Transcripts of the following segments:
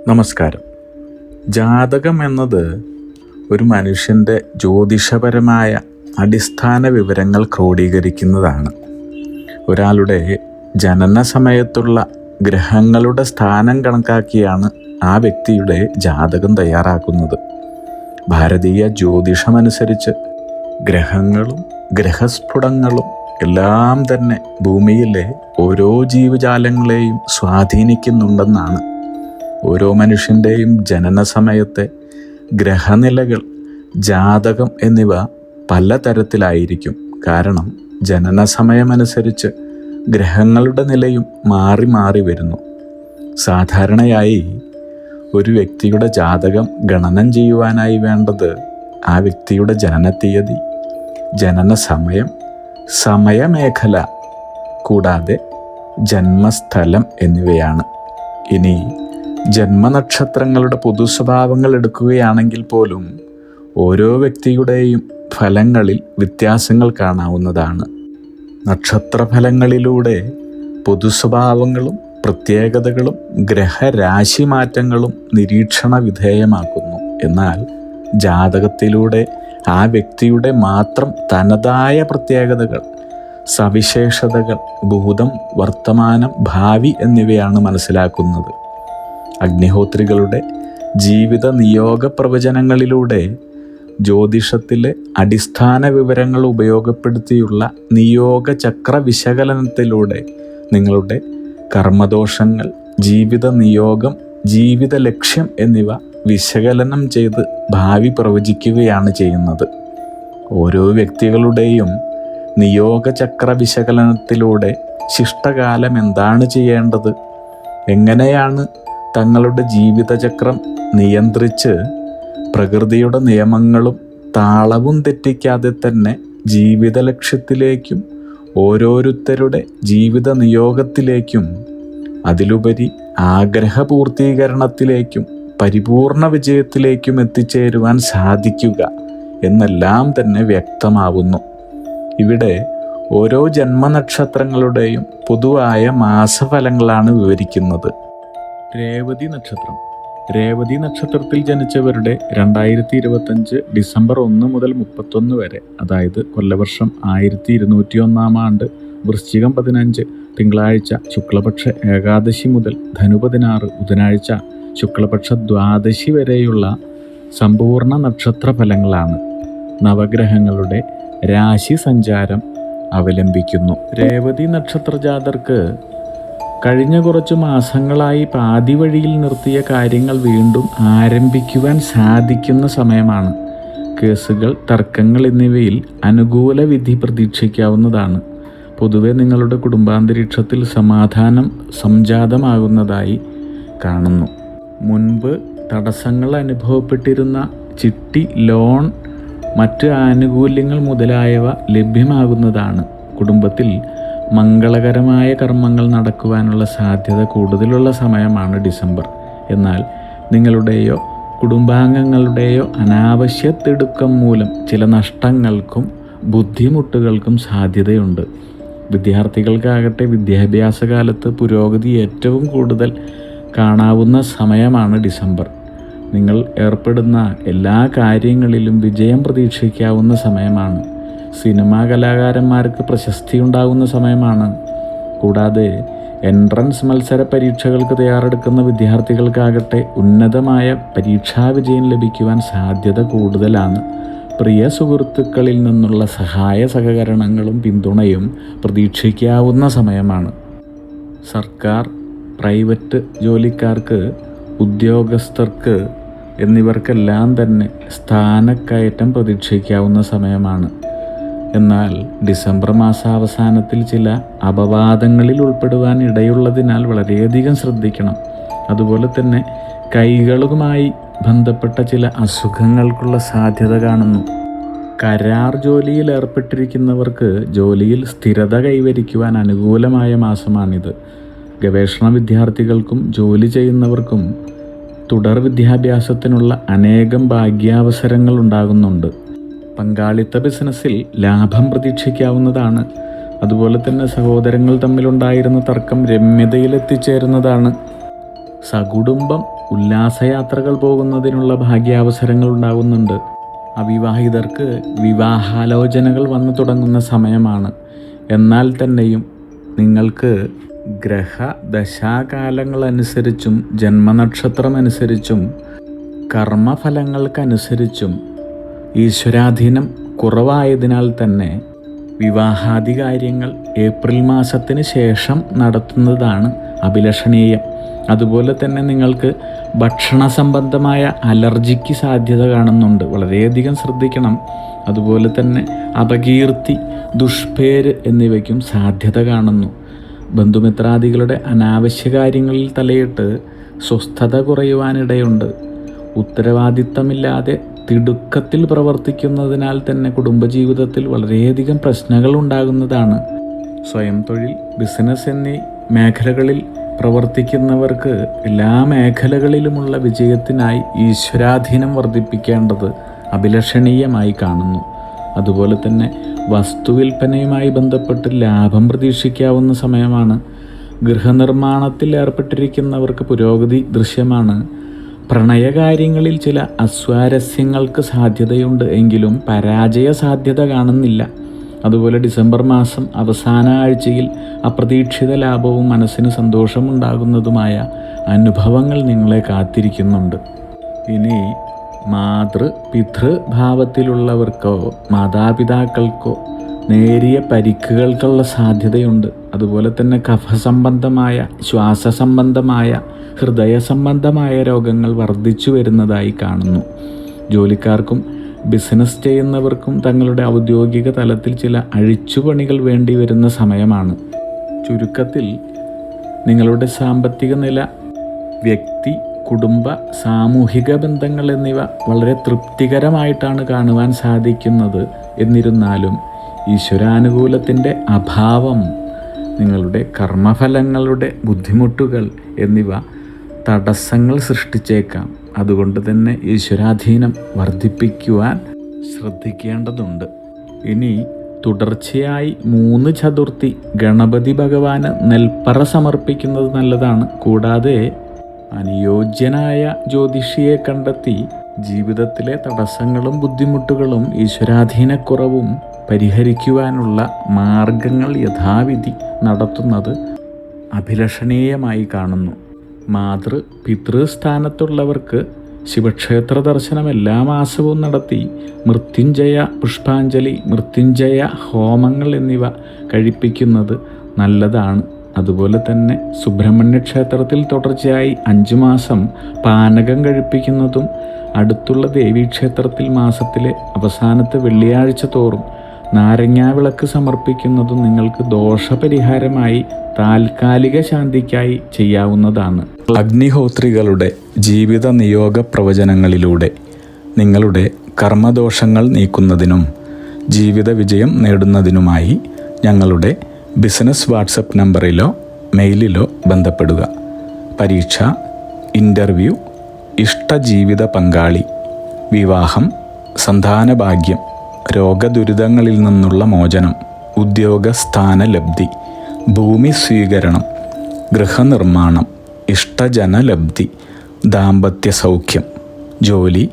നമസ്കാരം. ജാതകം എന്നത് ഒരു മനുഷ്യൻ്റെ ജ്യോതിഷപരമായ അടിസ്ഥാന വിവരങ്ങൾ ക്രോഡീകരിക്കുന്നതാണ്. ഒരാളുടെ ജനന സമയത്തുള്ള ഗ്രഹങ്ങളുടെ സ്ഥാനം കണക്കാക്കിയാണ് ആ വ്യക്തിയുടെ ജാതകം തയ്യാറാക്കുന്നത്. ഭാരതീയ ജ്യോതിഷമനുസരിച്ച് ഗ്രഹങ്ങളും ഗ്രഹസ്ഫുടങ്ങളും എല്ലാം തന്നെ ഭൂമിയിലെ ഓരോ ജീവജാലങ്ങളെയും സ്വാധീനിക്കുന്നുണ്ടെന്നാണ്. ഓരോ മനുഷ്യൻ്റെയും ജനന സമയത്തെ ഗ്രഹനിലകൾ, ജാതകം എന്നിവ പലതരത്തിലായിരിക്കും. കാരണം ജനന സമയമനുസരിച്ച് ഗ്രഹങ്ങളുടെ നിലയും മാറി മാറി വരുന്നു. സാധാരണയായി ഒരു വ്യക്തിയുടെ ജാതകം ഗണനം ചെയ്യുവാനായി വേണ്ടത് ആ വ്യക്തിയുടെ ജനനത്തീയതി, ജനന സമയം, സമയമേഖല കൂടാതെ ജന്മസ്ഥലം എന്നിവയാണ്. ഇനി ജന്മനക്ഷത്രങ്ങളുടെ പൊതുസ്വഭാവങ്ങൾ എടുക്കുകയാണെങ്കിൽ പോലും ഓരോ വ്യക്തിയുടെയും ഫലങ്ങളിൽ വ്യത്യാസങ്ങൾ കാണാവുന്നതാണ്. നക്ഷത്രഫലങ്ങളിലൂടെ പൊതുസ്വഭാവങ്ങളും പ്രത്യേകതകളും ഗ്രഹരാശി മാറ്റങ്ങളും നിരീക്ഷണ വിധേയമാക്കുന്നു. എന്നാൽ ജാതകത്തിലൂടെ ആ വ്യക്തിയുടെ മാത്രം തനതായ പ്രത്യേകതകൾ, സവിശേഷതകൾ, ഭൂതം, വർത്തമാനം, ഭാവി എന്നിവയാണ് മനസ്സിലാക്കുന്നത്. അഗ്നിഹോത്രികളുടെ ജീവിത നിയോഗ പ്രവചനങ്ങളിലൂടെ ജ്യോതിഷത്തിലെ അടിസ്ഥാന വിവരങ്ങൾ ഉപയോഗപ്പെടുത്തിയുള്ള നിയോഗ ചക്ര വിശകലനത്തിലൂടെ നിങ്ങളുടെ കർമ്മദോഷങ്ങൾ, ജീവിത നിയോഗം, ജീവിത ലക്ഷ്യം എന്നിവ വിശകലനം ചെയ്ത് ഭാവി പ്രവചിക്കുകയാണ് ചെയ്യുന്നത്. ഓരോ വ്യക്തികളുടെയും നിയോഗ ചക്ര വിശകലനത്തിലൂടെ ശിഷ്ടകാലം എന്താണ് ചെയ്യേണ്ടത്, എങ്ങനെയാണ് തങ്ങളുടെ ജീവിതചക്രം നിയന്ത്രിച്ച് പ്രകൃതിയുടെ നിയമങ്ങളും താളവും തെറ്റിക്കാതെ തന്നെ ജീവിത ലക്ഷ്യത്തിലേക്കും ഓരോരുത്തരുടെ ജീവിത നിയോഗത്തിലേക്കും അതിലുപരി ആഗ്രഹപൂർത്തീകരണത്തിലേക്കും പരിപൂർണ വിജയത്തിലേക്കും എത്തിച്ചേരുവാൻ സാധിക്കുക എന്നെല്ലാം തന്നെ വ്യക്തമാവുന്നു. ഇവിടെ ഓരോ ജന്മനക്ഷത്രങ്ങളുടെയും പൊതുവായ മാസഫലങ്ങളാണ് വിവരിക്കുന്നത്. രേവതി നക്ഷത്രം. രേവതി നക്ഷത്രത്തിൽ ജനിച്ചവരുടെ 2025 ഡിസംബർ 1 മുതൽ 31 വരെ, അതായത് കൊല്ലവർഷം 1201 ആണ്ട് വൃശ്ചികം 15 തിങ്കളാഴ്ച ശുക്ലപക്ഷ ഏകാദശി മുതൽ ധനു 16 ബുധനാഴ്ച ശുക്ലപക്ഷ ദ്വാദശി വരെയുള്ള സമ്പൂർണ്ണ നക്ഷത്ര ഫലങ്ങളാണ് നവഗ്രഹങ്ങളുടെ രാശി സഞ്ചാരം അവലംബിക്കുന്നു. രേവതി നക്ഷത്ര ജാതർക്ക് കഴിഞ്ഞ കുറച്ചു മാസങ്ങളായി പാതി വഴിയിൽ നിർത്തിയ കാര്യങ്ങൾ വീണ്ടും ആരംഭിക്കുവാൻ സാധിക്കുന്ന സമയമാണ്. കേസുകൾ, തർക്കങ്ങൾ എന്നിവയിൽ അനുകൂല വിധി പ്രതീക്ഷിക്കാവുന്നതാണ്. പൊതുവെ നിങ്ങളുടെ കുടുംബാന്തരീക്ഷത്തിൽ സമാധാനം സംജാതമാകുന്നതായി കാണുന്നു. മുൻപ് തടസ്സങ്ങൾ അനുഭവപ്പെട്ടിരുന്ന ചിട്ടി, ലോൺ, മറ്റ് ആനുകൂല്യങ്ങൾ മുതലായവ ലഭ്യമാകുന്നതാണ്. കുടുംബത്തിൽ മംഗളകരമായ കർമ്മങ്ങൾ നടക്കുവാനുള്ള സാധ്യത കൂടുതലുള്ള സമയമാണ് ഡിസംബർ. എന്നാൽ നിങ്ങളുടെയോ കുടുംബാംഗങ്ങളുടെയോ അനാവശ്യ തിടുക്കം മൂലം ചില നഷ്ടങ്ങൾക്കും ബുദ്ധിമുട്ടുകൾക്കും സാധ്യതയുണ്ട്. വിദ്യാർത്ഥികൾക്കാകട്ടെ വിദ്യാഭ്യാസ കാലത്ത് പുരോഗതി ഏറ്റവും കൂടുതൽ കാണാവുന്ന സമയമാണ് ഡിസംബർ. നിങ്ങൾ ഏർപ്പെടുന്ന എല്ലാ കാര്യങ്ങളിലും വിജയം പ്രതീക്ഷിക്കാവുന്ന സമയമാണ്. സിനിമാ കലാകാരന്മാർക്ക് പ്രശസ്തി ഉണ്ടാകുന്ന സമയമാണ്. കൂടാതെ എൻട്രൻസ് മത്സര പരീക്ഷകൾക്ക് തയ്യാറെടുക്കുന്ന വിദ്യാർത്ഥികൾക്കാകട്ടെ ഉന്നതമായ പരീക്ഷാ വിജയം ലഭിക്കുവാൻ സാധ്യത കൂടുതലാണ്. പ്രിയ സുഹൃത്തുക്കളിൽ നിന്നുള്ള സഹായ സഹകരണങ്ങളും പിന്തുണയും പ്രതീക്ഷിക്കാവുന്ന സമയമാണ്. സർക്കാർ, പ്രൈവറ്റ് ജോലിക്കാർക്ക്, ഉദ്യോഗസ്ഥർക്ക് എന്നിവർക്കെല്ലാം തന്നെ സ്ഥാനക്കയറ്റം പ്രതീക്ഷിക്കാവുന്ന സമയമാണ്. എന്നാൽ ഡിസംബർ മാസാവസാനത്തിൽ ചില അപവാദങ്ങളിൽ ഉൾപ്പെടുവാൻ ഇടയുള്ളതിനാൽ വളരെയധികം ശ്രദ്ധിക്കണം. അതുപോലെ തന്നെ കൈകളുമായി ബന്ധപ്പെട്ട ചില അസുഖങ്ങൾക്കുള്ള സാധ്യത കാണുന്നു. കരാർ ജോലിയിൽ ഏർപ്പെട്ടിരിക്കുന്നവർക്ക് ജോലിയിൽ സ്ഥിരത കൈവരിക്കുവാൻ അനുകൂലമായ മാസമാണിത്. ഗവേഷണ വിദ്യാർത്ഥികൾക്കും ജോലി ചെയ്യുന്നവർക്കും തുടർ വിദ്യാഭ്യാസത്തിനുള്ള അനേകം ഭാഗ്യാവസരങ്ങൾ ഉണ്ടാകുന്നുണ്ട്. പങ്കാളിത്ത ബിസിനസ്സിൽ ലാഭം പ്രതീക്ഷിക്കാവുന്നതാണ്. അതുപോലെ തന്നെ സഹോദരങ്ങൾ തമ്മിലുണ്ടായിരുന്ന തർക്കം രമ്യതയിലെത്തിച്ചേരുന്നതാണ്. സകുടുംബം ഉല്ലാസയാത്രകൾ പോകുന്നതിനുള്ള ഭാഗ്യാവസരങ്ങൾ ഉണ്ടാകുന്നുണ്ട്. അവിവാഹിതർക്ക് വിവാഹാലോചനകൾ വന്നു തുടങ്ങുന്ന സമയമാണ്. എന്നാൽ തന്നെയും നിങ്ങൾക്ക് ഗ്രഹദശാകാലങ്ങളനുസരിച്ചും ജന്മനക്ഷത്രമനുസരിച്ചും കർമ്മഫലങ്ങൾക്കനുസരിച്ചും ഈശ്വരാധീനം കുറവായതിനാൽ തന്നെ വിവാഹാദി കാര്യങ്ങൾ ഏപ്രിൽ മാസത്തിന് ശേഷം നടത്തുന്നതാണ് അഭിലഷണീയം. അതുപോലെ തന്നെ നിങ്ങൾക്ക് ഭക്ഷണ സംബന്ധമായ അലർജിക്ക് സാധ്യത കാണുന്നുണ്ട്, വളരെയധികം ശ്രദ്ധിക്കണം. അതുപോലെ തന്നെ അപകീർത്തി, ദുഷ്പേര് എന്നിവയ്ക്കും സാധ്യത കാണുന്നു. ബന്ധുമിത്രാദികളുടെ അനാവശ്യ കാര്യങ്ങളിൽ തലയിട്ട് സ്വസ്ഥത കുറയുവാനിടയുണ്ട്. ഉത്തരവാദിത്തമില്ലാതെ തിടുക്കത്തിൽ പ്രവർത്തിക്കുന്നതിനാൽ തന്നെ കുടുംബജീവിതത്തിൽ വളരെയധികം പ്രശ്നങ്ങൾ ഉണ്ടാകുന്നതാണ്. സ്വയം തൊഴിൽ, ബിസിനസ് എന്നീ മേഖലകളിൽ പ്രവർത്തിക്കുന്നവർക്ക് എല്ലാ മേഖലകളിലുമുള്ള വിജയത്തിനായി ഈശ്വരാധീനം വർദ്ധിപ്പിക്കേണ്ടത് അഭിലഷണീയമായി കാണുന്നു. അതുപോലെ തന്നെ വസ്തുവിൽപ്പനയുമായി ബന്ധപ്പെട്ട് ലാഭം പ്രതീക്ഷിക്കാവുന്ന സമയമാണ്. ഗൃഹനിർമ്മാണത്തിൽ ഏർപ്പെട്ടിരിക്കുന്നവർക്ക് പുരോഗതി ദൃശ്യമാണ്. പ്രണയകാര്യങ്ങളിൽ ചില അസ്വാരസ്യങ്ങൾക്ക് സാധ്യതയുണ്ട് എങ്കിലും പരാജയ സാധ്യത കാണുന്നില്ല. അതുപോലെ ഡിസംബർ മാസം അവസാന ആഴ്ചയിൽ അപ്രതീക്ഷിത ലാഭവും മനസ്സിന് സന്തോഷമുണ്ടാകുന്നതുമായ അനുഭവങ്ങൾ നിങ്ങളെ കാത്തിരിക്കുന്നുണ്ട്. ഇനി പിതൃഭാവത്തിലുള്ളവർക്കോ മാതാപിതാക്കൾക്കോ നേരിയ പരിക്കുകൾക്കുള്ള സാധ്യതയുണ്ട്. അതുപോലെ തന്നെ കഫസംബന്ധമായ, ശ്വാസസംബന്ധമായ, ഹൃദയ സംബന്ധമായ രോഗങ്ങൾ വർദ്ധിച്ചു വരുന്നതായി കാണുന്നു. ജോലിക്കാർക്കും ബിസിനസ് ചെയ്യുന്നവർക്കും തങ്ങളുടെ ഔദ്യോഗിക തലത്തിൽ ചില അഴിച്ചുപണികൾ വേണ്ടി വരുന്ന സമയമാണ്. ചുരുക്കത്തിൽ നിങ്ങളുടെ സാമ്പത്തിക നില, വ്യക്തി, കുടുംബ, സാമൂഹിക ബന്ധങ്ങൾ എന്നിവ വളരെ തൃപ്തികരമായിട്ടാണ് കാണുവാൻ സാധിക്കുന്നത്. എന്നിരുന്നാലും ഈശ്വരാനുകൂലത്തിൻ്റെ അഭാവം, നിങ്ങളുടെ കർമ്മഫലങ്ങളുടെ ബുദ്ധിമുട്ടുകൾ എന്നിവ തടസ്സങ്ങൾ സൃഷ്ടിച്ചേക്കാം. അതുകൊണ്ട് തന്നെ ഈശ്വരാധീനം വർദ്ധിപ്പിക്കുവാൻ ശ്രദ്ധിക്കേണ്ടതുണ്ട്. ഇനി തുടർച്ചയായി 3 ചതുർത്ഥി ഗണപതി ഭഗവാന് നെൽപ്പറ സമർപ്പിക്കുന്നത് നല്ലതാണ്. കൂടാതെ അനുയോജ്യനായ ജ്യോതിഷിയെ കണ്ടെത്തി ജീവിതത്തിലെ തടസ്സങ്ങളും ബുദ്ധിമുട്ടുകളും ഈശ്വരാധീനക്കുറവും പരിഹരിക്കുവാനുള്ള മാർഗങ്ങൾ യഥാവിധി നടത്തുന്നത് അഭിലഷണീയമായി കാണുന്നു. പിതൃസ്ഥാനത്തുള്ളവർക്ക് ശിവക്ഷേത്ര ദർശനം എല്ലാ മാസവും നടത്തി മൃത്യുഞ്ജയ പുഷ്പാഞ്ജലി, മൃത്യുഞ്ജയ ഹോമങ്ങൾ എന്നിവ കഴിപ്പിക്കുന്നത് നല്ലതാണ്. അതുപോലെ തന്നെ സുബ്രഹ്മണ്യ ക്ഷേത്രത്തിൽ തുടർച്ചയായി 5 മാസം പാനകം കഴിപ്പിക്കുന്നതും അടുത്തുള്ള ദേവീക്ഷേത്രത്തിൽ മാസത്തിലെ അവസാനത്തെ വെള്ളിയാഴ്ച തോറും നാരങ്ങാവിളക്ക് സമർപ്പിക്കുന്നതും നിങ്ങൾക്ക് ദോഷപരിഹാരമായി താൽക്കാലിക ശാന്തിക്കായി ചെയ്യാവുന്നതാണ്. അഗ്നിഹോത്രികളുടെ ജീവിത നിയോഗ പ്രവചനങ്ങളിലൂടെ നിങ്ങളുടെ കർമ്മദോഷങ്ങൾ നീക്കുന്നതിനും ജീവിത വിജയം നേടുന്നതിനുമായി ഞങ്ങളുടെ ബിസിനസ് വാട്സപ്പ് നമ്പറിലോ മെയിലിലോ ബന്ധപ്പെടുക. പരീക്ഷ, ഇൻ്റർവ്യൂ, ഇഷ്ടജീവിത പങ്കാളി, വിവാഹം, സന്താനഭാഗ്യം, രോഗദുരിതങ്ങളിൽ നിന്നുള്ള മോചനം, ഉദ്യോഗസ്ഥാന ലബ്ധി, ഭൂമി സ്വീകരണം, ഗൃഹനിർമ്മാണം, ഇഷ്ടജനലബ്ധി, ദാമ്പത്യ സൗഖ്യം, ജോലി,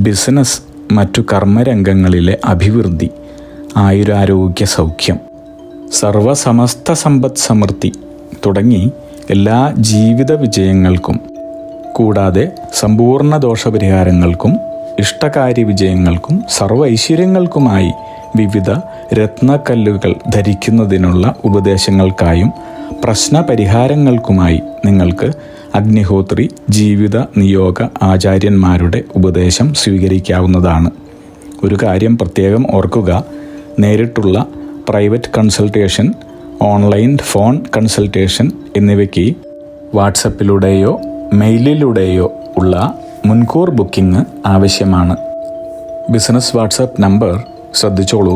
ബിസിനസ്, മറ്റു കർമ്മരംഗങ്ങളിലെ അഭിവൃദ്ധി, ആയുരാരോഗ്യ സൗഖ്യം, സർവസമസ്ത സമ്പദ് സമൃദ്ധി തുടങ്ങി എല്ലാ ജീവിത വിജയങ്ങൾക്കും, കൂടാതെ സമ്പൂർണ്ണ ദോഷപരിഹാരങ്ങൾക്കും ഇഷ്ടകാര്യ വിജയങ്ങൾക്കും സർവൈശ്വര്യങ്ങൾക്കുമായി വിവിധ രത്നക്കല്ലുകൾ ധരിക്കുന്നതിനുള്ള ഉപദേശങ്ങൾക്കായും പ്രശ്നപരിഹാരങ്ങൾക്കുമായി നിങ്ങൾക്ക് അഗ്നിഹോത്രി ജീവിത നിയോഗ ആചാര്യന്മാരുടെ ഉപദേശം സ്വീകരിക്കാവുന്നതാണ്. ഒരു കാര്യം പ്രത്യേകം ഓർക്കുക, നേരിട്ടുള്ള private consultation, online phone consultation എന്നിവയ്ക്ക് വാട്സപ്പിലൂടെയോ മെയിലിലൂടെയോ ഉള്ള മുൻകൂർ ബുക്കിംഗ് ആവശ്യമാണ്. ബിസിനസ് വാട്സപ്പ് നമ്പർ ശ്രദ്ധിച്ചോളൂ: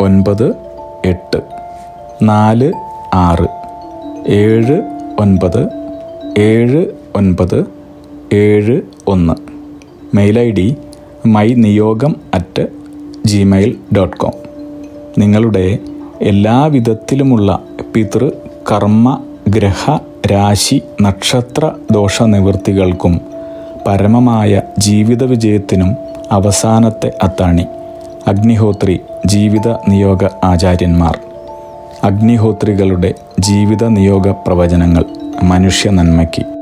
9846797971. Mail ID myniyogam@gmail.com. നിങ്ങളുടെ എല്ലാ വിധത്തിലുമുള്ള പിതൃ, കർമ്മ, ഗ്രഹ, രാശി നക്ഷത്ര ദോഷനിവൃത്തികൾക്കും പരമമായ ജീവിത വിജയത്തിനും അവസാനത്തെ അത്താണി. അഗ്നിഹോത്രി ജീവിത നിയോഗ ആചാര്യന്മാർ. അഗ്നിഹോത്രികളുടെ ജീവിത നിയോഗ പ്രവചനങ്ങൾ മനുഷ്യ നന്മയ്ക്ക്.